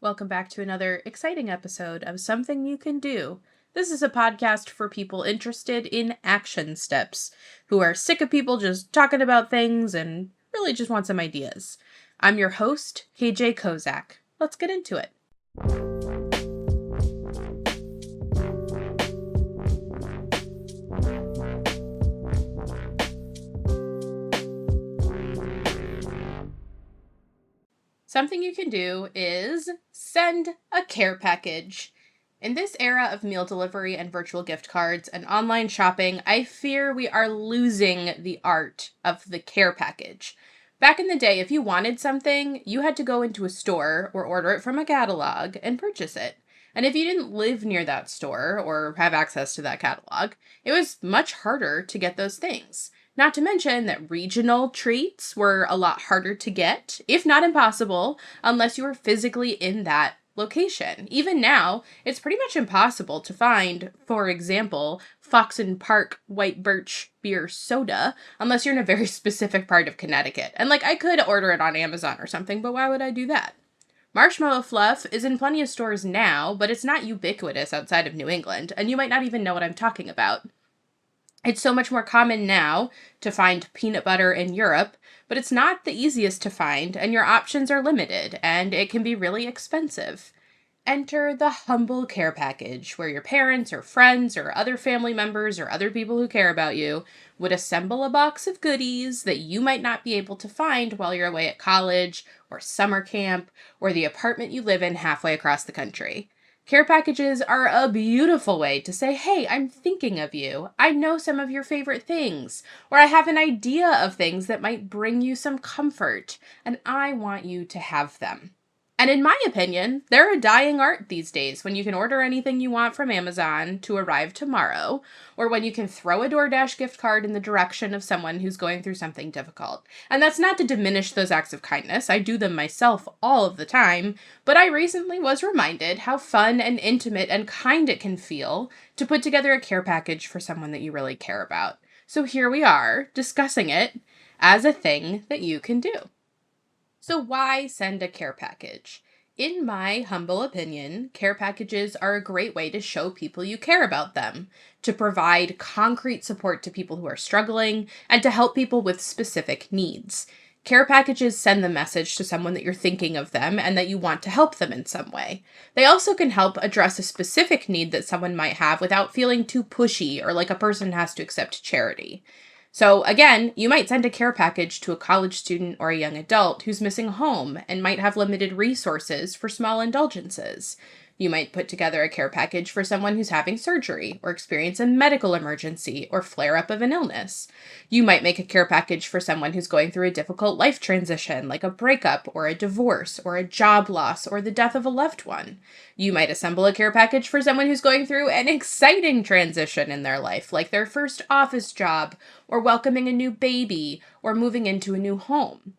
Welcome back to another exciting episode of Something You Can Do. This is a podcast for people interested in action steps, who are sick of people just talking about things and really just want some ideas. I'm your host, KJ Kozak. Let's get into it. Something you can do is send a care package. In this era of meal delivery and virtual gift cards and online shopping, I fear we are losing the art of the care package. Back in the day, if you wanted something, you had to go into a store or order it from a catalog and purchase it. And if you didn't live near that store or have access to that catalog, it was much harder to get those things. Not to mention that regional treats were a lot harder to get, if not impossible, unless you were physically in that location. Even now, it's pretty much impossible to find, for example, Fox and Park White Birch Beer Soda, unless you're in a very specific part of Connecticut. And I could order it on Amazon or something, but why would I do that? Marshmallow Fluff is in plenty of stores now, but it's not ubiquitous outside of New England, and you might not even know what I'm talking about. It's so much more common now to find peanut butter in Europe, but it's not the easiest to find, and your options are limited, and it can be really expensive. Enter the humble care package, where your parents or friends or other family members or other people who care about you would assemble a box of goodies that you might not be able to find while you're away at college or summer camp or the apartment you live in halfway across the country. Care packages are a beautiful way to say, hey, I'm thinking of you. I know some of your favorite things, or I have an idea of things that might bring you some comfort, and I want you to have them. And in my opinion, they're a dying art these days when you can order anything you want from Amazon to arrive tomorrow, or when you can throw a DoorDash gift card in the direction of someone who's going through something difficult. And that's not to diminish those acts of kindness. I do them myself all of the time, but I recently was reminded how fun and intimate and kind it can feel to put together a care package for someone that you really care about. So here we are, discussing it as a thing that you can do. So why send a care package? In my humble opinion, care packages are a great way to show people you care about them, to provide concrete support to people who are struggling, and to help people with specific needs. Care packages send the message to someone that you're thinking of them and that you want to help them in some way. They also can help address a specific need that someone might have without feeling too pushy or like a person has to accept charity. So again, you might send a care package to a college student or a young adult who's missing a home and might have limited resources for small indulgences. You might put together a care package for someone who's having surgery or experience a medical emergency or flare-up of an illness. You might make a care package for someone who's going through a difficult life transition, like a breakup or a divorce or a job loss or the death of a loved one. You might assemble a care package for someone who's going through an exciting transition in their life, like their first office job or welcoming a new baby or moving into a new home.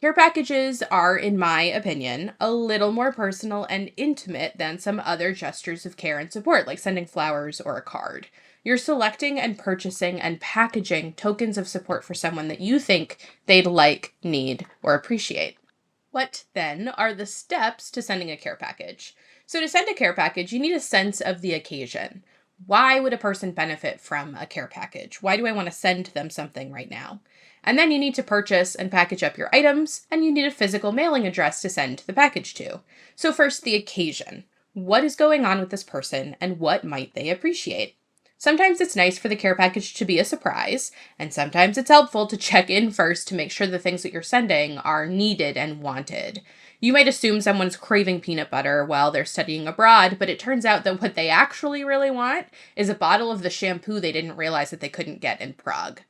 Care packages are, in my opinion, a little more personal and intimate than some other gestures of care and support, like sending flowers or a card. You're selecting and purchasing and packaging tokens of support for someone that you think they'd like, need, or appreciate. What, then, are the steps to sending a care package? So to send a care package, you need a sense of the occasion. Why would a person benefit from a care package? Why do I want to send them something right now? And then you need to purchase and package up your items, and you need a physical mailing address to send the package to. So first, the occasion. What is going on with this person, and what might they appreciate? Sometimes it's nice for the care package to be a surprise, and sometimes it's helpful to check in first to make sure the things that you're sending are needed and wanted. You might assume someone's craving peanut butter while they're studying abroad, but it turns out that what they actually really want is a bottle of the shampoo they didn't realize that they couldn't get in Prague.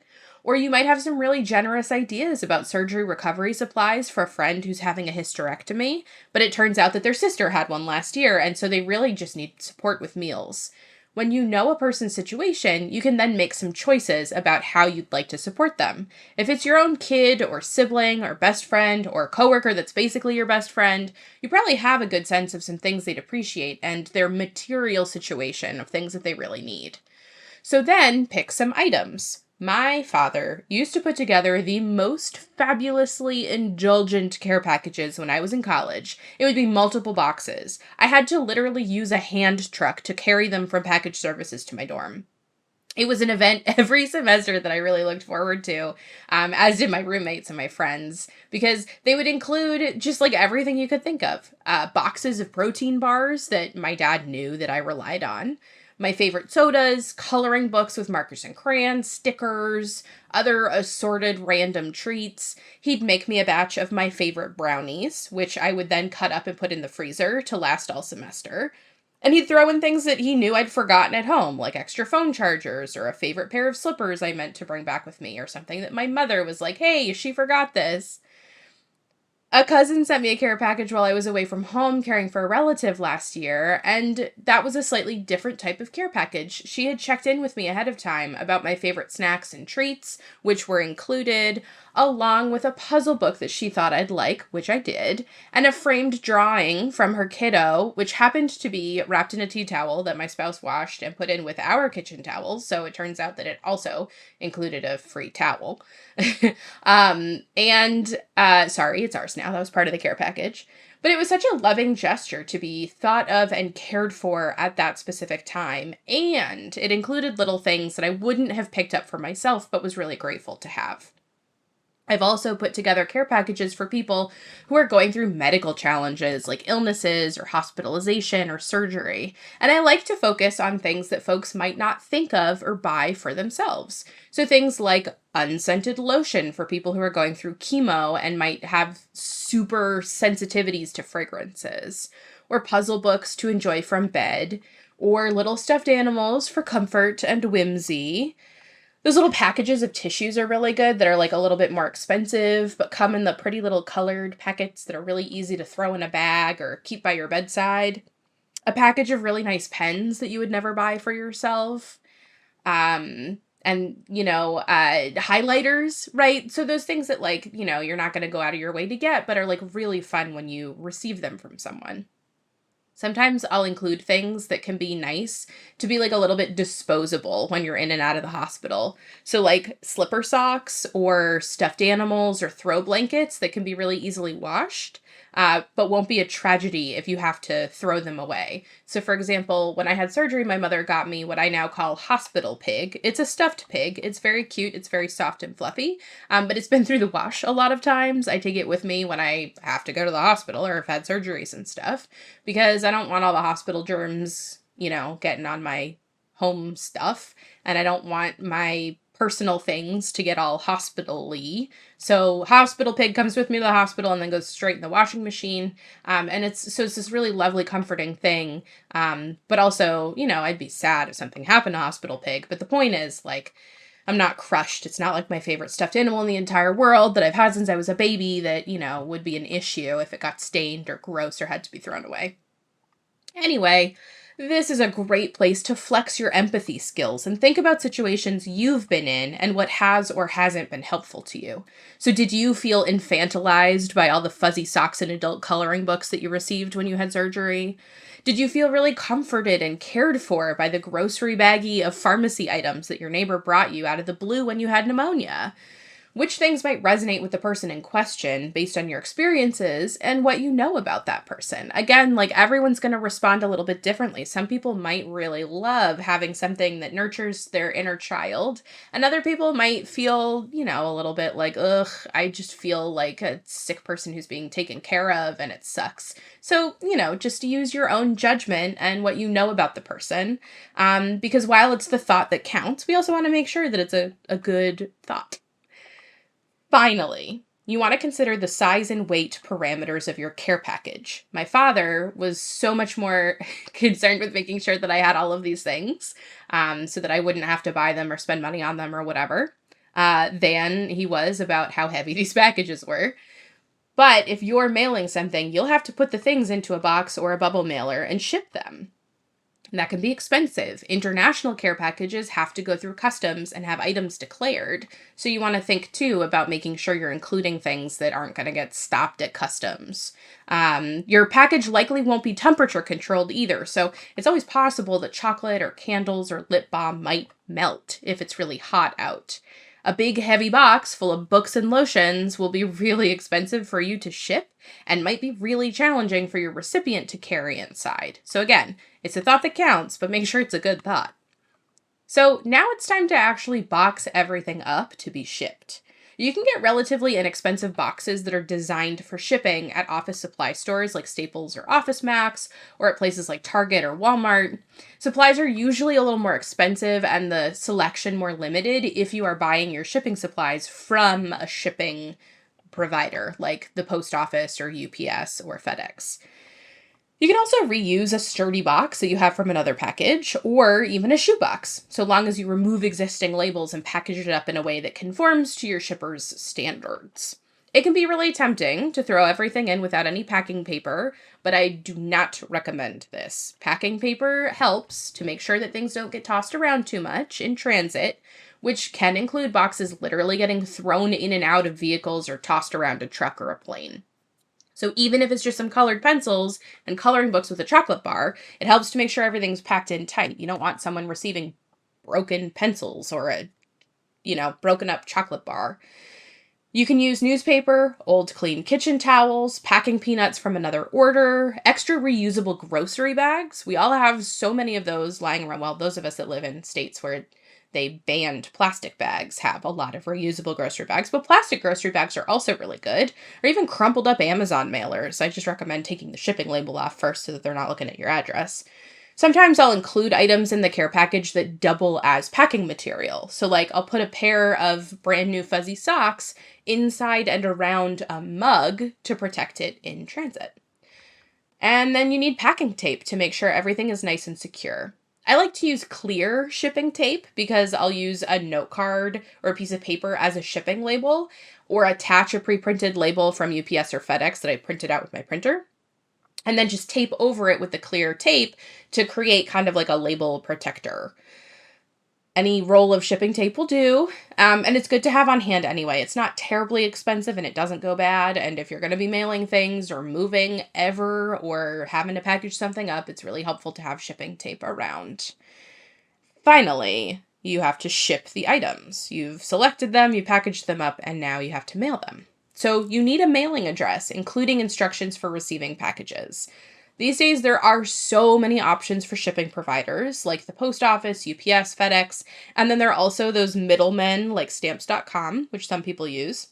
Or you might have some really generous ideas about surgery recovery supplies for a friend who's having a hysterectomy, but it turns out that their sister had one last year, and so they really just need support with meals. When you know a person's situation, you can then make some choices about how you'd like to support them. If it's your own kid or sibling or best friend or coworker that's basically your best friend, you probably have a good sense of some things they'd appreciate and their material situation of things that they really need. So then pick some items. My father used to put together the most fabulously indulgent care packages when I was in college. It would be multiple boxes. I had to literally use a hand truck to carry them from package services to my dorm. It was an event every semester that I really looked forward to, as did my roommates and my friends, because they would include just like everything you could think of. Boxes of protein bars that my dad knew that I relied on, my favorite sodas, coloring books with markers and crayons, stickers, other assorted random treats. He'd make me a batch of my favorite brownies, which I would then cut up and put in the freezer to last all semester. And he'd throw in things that he knew I'd forgotten at home, like extra phone chargers or a favorite pair of slippers I meant to bring back with me, or something that my mother was like, hey, she forgot this. A cousin sent me a care package while I was away from home caring for a relative last year, and that was a slightly different type of care package. She had checked in with me ahead of time about my favorite snacks and treats, which were included, along with a puzzle book that she thought I'd like, which I did, and a framed drawing from her kiddo, which happened to be wrapped in a tea towel that my spouse washed and put in with our kitchen towels, so it turns out that it also included a free towel. Sorry, it's ours now. That was part of the care package. But it was such a loving gesture to be thought of and cared for at that specific time. And it included little things that I wouldn't have picked up for myself, but was really grateful to have. I've also put together care packages for people who are going through medical challenges like illnesses or hospitalization or surgery. And I like to focus on things that folks might not think of or buy for themselves. So things like unscented lotion for people who are going through chemo and might have super sensitivities to fragrances, or puzzle books to enjoy from bed, or little stuffed animals for comfort and whimsy. Those little packages of tissues are really good that are like a little bit more expensive, but come in the pretty little colored packets that are really easy to throw in a bag or keep by your bedside. A package of really nice pens that you would never buy for yourself. Highlighters, right? So those things that like, you're not going to go out of your way to get, but are like really fun when you receive them from someone. Sometimes I'll include things that can be nice to be like a little bit disposable when you're in and out of the hospital. So like slipper socks or stuffed animals or throw blankets that can be really easily washed, but won't be a tragedy if you have to throw them away. So for example, when I had surgery, my mother got me what I now call hospital pig. It's a stuffed pig. It's very cute. It's very soft and fluffy, but it's been through the wash a lot of times. I take it with me when I have to go to the hospital or have had surgeries and stuff, because I don't want all the hospital germs, getting on my home stuff. And I don't want my personal things to get all hospital-y. So hospital pig comes with me to the hospital and then goes straight in the washing machine. And it's this really lovely, comforting thing. But also, I'd be sad if something happened to hospital pig. But the point is, like, I'm not crushed. It's not like my favorite stuffed animal in the entire world that I've had since I was a baby that, would be an issue if it got stained or gross or had to be thrown away. Anyway, this is a great place to flex your empathy skills and think about situations you've been in and what has or hasn't been helpful to you. So did you feel infantilized by all the fuzzy socks and adult coloring books that you received when you had surgery? Did you feel really comforted and cared for by the grocery baggie of pharmacy items that your neighbor brought you out of the blue when you had pneumonia? Which things might resonate with the person in question based on your experiences and what you know about that person? Again, like everyone's going to respond a little bit differently. Some people might really love having something that nurtures their inner child, and other people might feel, a little bit like, ugh, I just feel like a sick person who's being taken care of and it sucks. So, just use your own judgment and what you know about the person. Because while it's the thought that counts, we also want to make sure that it's a good thought. Finally, you want to consider the size and weight parameters of your care package. My father was so much more concerned with making sure that I had all of these things, so that I wouldn't have to buy them or spend money on them or whatever, than he was about how heavy these packages were. But if you're mailing something, you'll have to put the things into a box or a bubble mailer and ship them. That can be expensive. International care packages have to go through customs and have items declared. So you want to think too about making sure you're including things that aren't going to get stopped at customs. Your package likely won't be temperature controlled either. So it's always possible that chocolate or candles or lip balm might melt if it's really hot out. A big heavy box full of books and lotions will be really expensive for you to ship and might be really challenging for your recipient to carry inside. So again, it's a thought that counts, but make sure it's a good thought. So now it's time to actually box everything up to be shipped. You can get relatively inexpensive boxes that are designed for shipping at office supply stores like Staples or OfficeMax, or at places like Target or Walmart. Supplies are usually a little more expensive and the selection more limited if you are buying your shipping supplies from a shipping provider like the post office or UPS or FedEx. You can also reuse a sturdy box that you have from another package, or even a shoebox, so long as you remove existing labels and package it up in a way that conforms to your shipper's standards. It can be really tempting to throw everything in without any packing paper, but I do not recommend this. Packing paper helps to make sure that things don't get tossed around too much in transit, which can include boxes literally getting thrown in and out of vehicles or tossed around a truck or a plane. So even if it's just some colored pencils and coloring books with a chocolate bar, it helps to make sure everything's packed in tight. You don't want someone receiving broken pencils or a, broken up chocolate bar. You can use newspaper, old clean kitchen towels, packing peanuts from another order, extra reusable grocery bags. We all have so many of those lying around. Well, those of us that live in states where they banned plastic bags have a lot of reusable grocery bags, but plastic grocery bags are also really good, or even crumpled up Amazon mailers. I just recommend taking the shipping label off first so that they're not looking at your address. Sometimes I'll include items in the care package that double as packing material. So I'll put a pair of brand new fuzzy socks inside and around a mug to protect it in transit. And then you need packing tape to make sure everything is nice and secure. I like to use clear shipping tape because I'll use a note card or a piece of paper as a shipping label, or attach a pre-printed label from UPS or FedEx that I printed out with my printer, and then just tape over it with the clear tape to create kind of like a label protector. Any roll of shipping tape will do, and it's good to have on hand anyway. It's not terribly expensive and it doesn't go bad, and if you're going to be mailing things or moving ever or having to package something up, it's really helpful to have shipping tape around. Finally, you have to ship the items. You've selected them, you packaged them up, and now you have to mail them. So you need a mailing address, including instructions for receiving packages. These days, there are so many options for shipping providers, like the post office, UPS, FedEx, and then there are also those middlemen like Stamps.com, which some people use.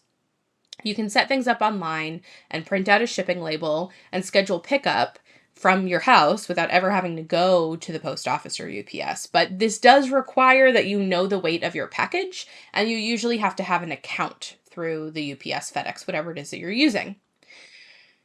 You can set things up online and print out a shipping label and schedule pickup from your house without ever having to go to the post office or UPS. But this does require that you know the weight of your package, and you usually have to have an account through the UPS, FedEx, whatever it is that you're using.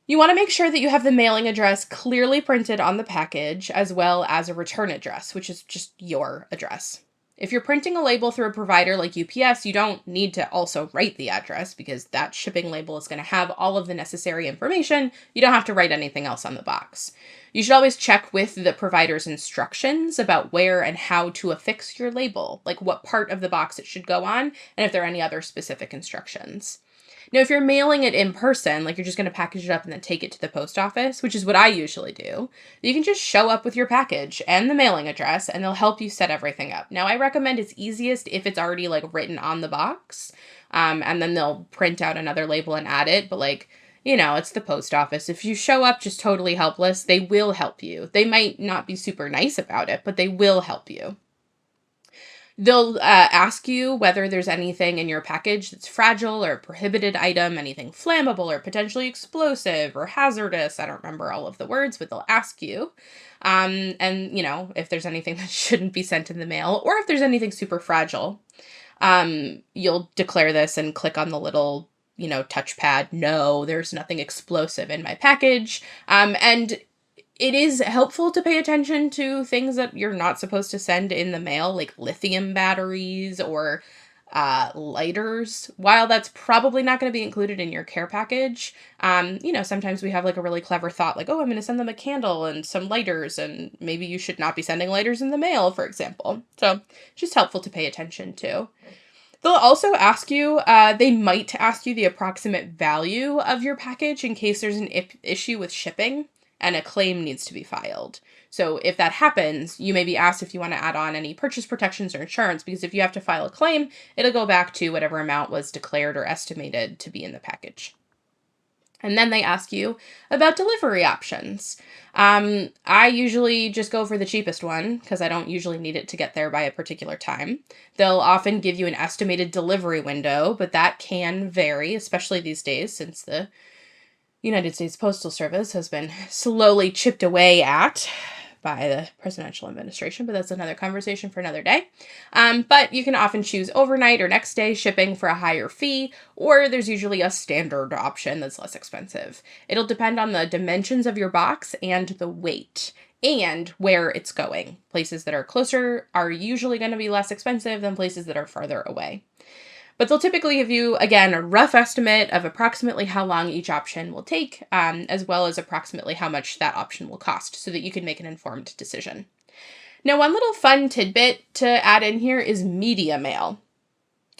You want to make sure that you have the mailing address clearly printed on the package, as well as a return address, which is just your address. If you're printing a label through a provider like UPS, you don't need to also write the address because that shipping label is going to have all of the necessary information. You don't have to write anything else on the box. You should always check with the provider's instructions about where and how to affix your label, like what part of the box it should go on, and if there are any other specific instructions. Now, if you're mailing it in person, like you're just going to package it up and then take it to the post office, which is what I usually do, you can just show up with your package and the mailing address and they'll help you set everything up. Now, I recommend it's easiest if it's already written on the box, and then they'll print out another label and add it. But it's the post office. If you show up just totally helpless, they will help you. They might not be super nice about it, but they will help you. They'll ask you whether there's anything in your package that's fragile or a prohibited item, anything flammable or potentially explosive or hazardous. I don't remember all of the words, but they'll ask you. And, if there's anything that shouldn't be sent in the mail, or if there's anything super fragile, you'll declare this and click on the little, touchpad. No, there's nothing explosive in my package. And it is helpful to pay attention to things that you're not supposed to send in the mail, like lithium batteries or lighters. While that's probably not going to be included in your care package, sometimes we have like a really clever thought like, oh, I'm going to send them a candle and some lighters, and maybe you should not be sending lighters in the mail, for example. So just helpful to pay attention to. They'll also ask you, they might ask you the approximate value of your package in case there's an issue with shipping and a claim needs to be filed. So if that happens, you may be asked if you want to add on any purchase protections or insurance, because if you have to file a claim, it'll go back to whatever amount was declared or estimated to be in the package. And then they ask you about delivery options. I usually just go for the cheapest one because I don't usually need it to get there by a particular time. They'll often give you an estimated delivery window, but that can vary, especially these days since the United States Postal Service has been slowly chipped away at by the presidential administration, but that's another conversation for another day. But you can often choose overnight or next day shipping for a higher fee, or there's usually a standard option that's less expensive. It'll depend on the dimensions of your box and the weight and where it's going. Places that are closer are usually going to be less expensive than places that are farther away. But they'll typically give you, again, a rough estimate of approximately how long each option will take, as well as approximately how much that option will cost, so that you can make an informed decision. Now, one little fun tidbit to add in here is media mail.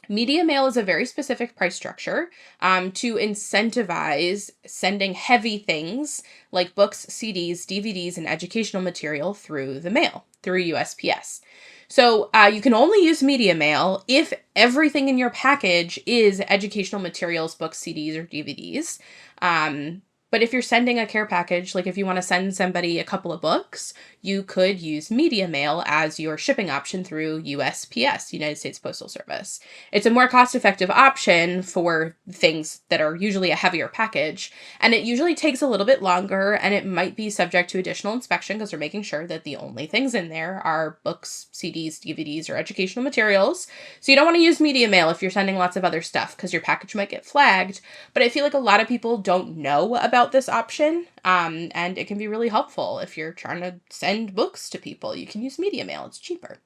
Media mail is a very specific price structure to incentivize sending heavy things like books, CDs, DVDs, and educational material through the mail, through USPS. So you can only use media mail if everything in your package is educational materials, books, CDs, or DVDs. But if you're sending a care package, like if you want to send somebody a couple of books, you could use media mail as your shipping option through USPS, United States Postal Service. It's a more cost-effective option for things that are usually a heavier package, and it usually takes a little bit longer, and it might be subject to additional inspection because they're making sure that the only things in there are books, CDs, DVDs, or educational materials. So you don't want to use media mail if you're sending lots of other stuff because your package might get flagged, but I feel like a lot of people don't know about this option, and it can be really helpful if you're trying to send books to people. You can use media mail. It's cheaper.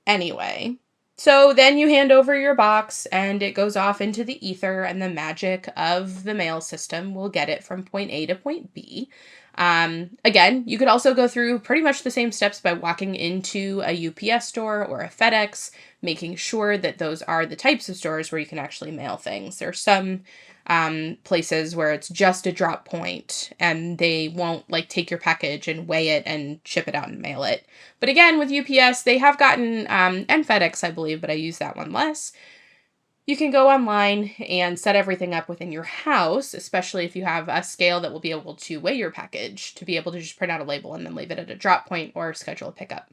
Anyway, so then you hand over your box and it goes off into the ether, and the magic of the mail system will get it from point A to point B. Again, you could also go through pretty much the same steps by walking into a UPS store or a FedEx, making sure that those are the types of stores where you can actually mail things. There's some places where it's just a drop point and they won't like take your package and weigh it and ship it out and mail it. But again, with UPS, they have gotten, and FedEx, I believe, but I use that one less. You can go online and set everything up within your house, especially if you have a scale that will be able to weigh your package, to be able to just print out a label and then leave it at a drop point or schedule a pickup.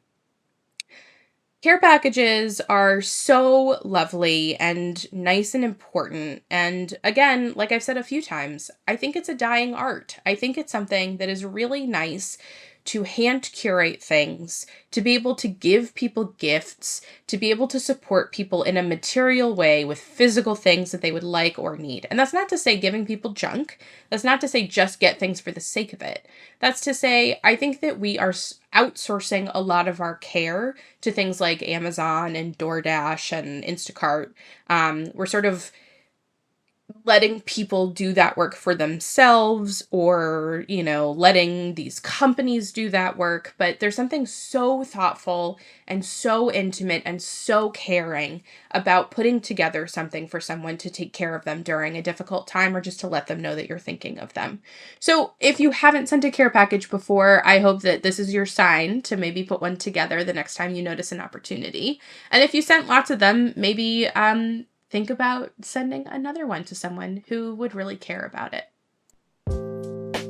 Care packages are so lovely and nice and important. And again, like I've said a few times, I think it's a dying art. I think it's something that is really nice to hand curate things, to be able to give people gifts, to be able to support people in a material way with physical things that they would like or need. And that's not to say giving people junk. That's not to say just get things for the sake of it. That's to say, I think that we are outsourcing a lot of our care to things like Amazon and DoorDash and Instacart. We're sort of letting people do that work for themselves, or, letting these companies do that work. But there's something so thoughtful and so intimate and so caring about putting together something for someone to take care of them during a difficult time, or just to let them know that you're thinking of them. So if you haven't sent a care package before, I hope that this is your sign to maybe put one together the next time you notice an opportunity. And if you sent lots of them, maybe, think about sending another one to someone who would really care about it.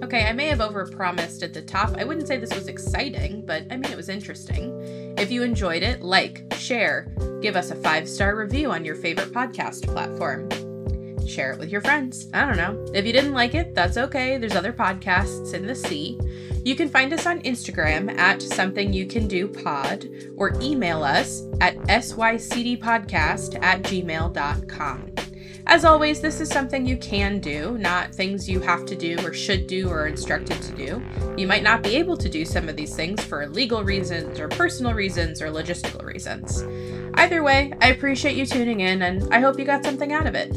Okay, I may have overpromised at the top. I wouldn't say this was exciting, but it was interesting. If you enjoyed it, share, give us a 5-star review on your favorite podcast platform. Share it with your friends. I don't know. If you didn't like it, that's okay. There's other podcasts in the sea. You can find us on Instagram at somethingyoucandopod, or email us at sycdpodcast@gmail.com. As always, this is something you can do, not things you have to do or should do or are instructed to do. You might not be able to do some of these things for legal reasons or personal reasons or logistical reasons. Either way, I appreciate you tuning in and I hope you got something out of it.